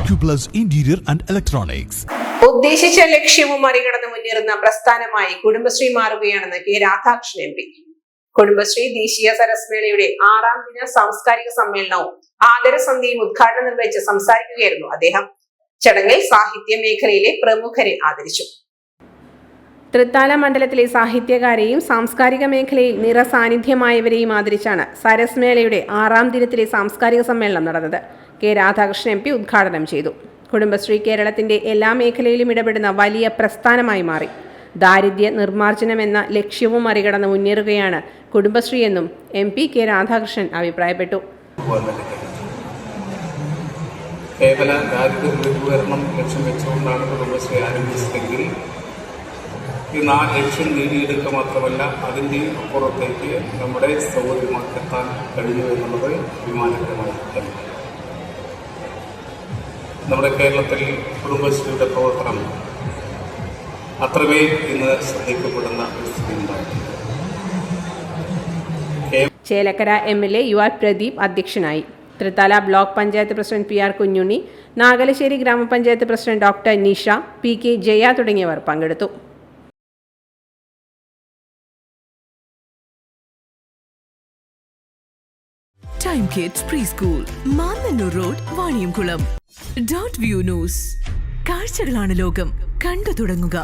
Acuplus Interior and Electronics. ഉദ്ദേശിച്ച ലക്ഷ്യവും മറികടന്ന് മുന്നേറുന്ന പ്രസ്ഥാനമായി കുടുംബശ്രീ മാറുകയാണെന്ന് K Radhakrishnan M P. Kudumbashree ദേശീയ സരസ്മേളയുടെ 6ാം ദിന സാംസ്കാരിക സമ്മേളനവും ആദരസന്ധ്യയും ഉദ്ഘാടനം നിർവഹിച്ച് സംസാരിക്കുകയായിരുന്നു അദ്ദേഹം. ചടങ്ങിൽ സാഹിത്യ മേഖലയിലെ പ്രമുഖരെ ആദരിച്ചു. തൃത്താല മണ്ഡലത്തിലെ സാഹിത്യകാരെയും സാംസ്കാരിക മേഖലയിൽ നിറസാന്നിധ്യമായവരെയും ആദരിച്ചാണ് സരസ്മേളയുടെ 6ാം ദിനത്തിലെ സാംസ്കാരിക സമ്മേളനം നടന്നത്. കെ രാധാകൃഷ്ണൻ എം പി ഉദ്ഘാടനം ചെയ്തു. കുടുംബശ്രീ കേരളത്തിന്റെ എല്ലാ മേഖലയിലും ഇടപെടുന്ന വലിയ പ്രസ്ഥാനമായി മാറി. ദാരിദ്ര്യ നിർമ്മാർജ്ജനം എന്ന ലക്ഷ്യവും മറികടന്ന് മുന്നേറുകയാണ് കുടുംബശ്രീ എന്നും എം പി കെ രാധാകൃഷ്ണൻ അഭിപ്രായപ്പെട്ടു. കേവല ദാരിദ്ര്യ നിർവഹണം ലക്ഷ്യം വെച്ചുകൊണ്ടാണ് കുടുംബശ്രീ ആരംഭിച്ചതെങ്കിൽ ഈ 4 ലക്ഷ്യം നേടിയെടുക്കുക മാത്രമല്ല അതിൻ്റെ അപ്പുറത്തേക്ക് നമ്മുടെ സൗകര്യമാക്കെത്താൻ കഴിഞ്ഞു എന്നുള്ളത് അഭിമാനകരമായി തന്നെ. നമ്മുടെ കേരളത്തിൽ കുടുംബശ്രീയുടെ പ്രവർത്തനം അത്രമേൽ ഇന്ന് ശ്രദ്ധിക്കപ്പെടുന്ന ഒരു സ്ഥിതി ഉണ്ടായിട്ടുണ്ട്. ചേലക്കര MLA UR പ്രദീപ് അധ്യക്ഷനായി. Thrithala block panchayat president PR Kunhunni, Nagalassery ഗ്രാമപഞ്ചായത്ത് president doctor Nisha, PK Jaya തുടങ്ങിയവർ പങ്കെടുത്തു. Time Kids Preschool, Mannannur road, Vaniyamkulam. .view News. കാഴ്ചകളാണ് ലോകം, കണ്ടു തുടങ്ങുക.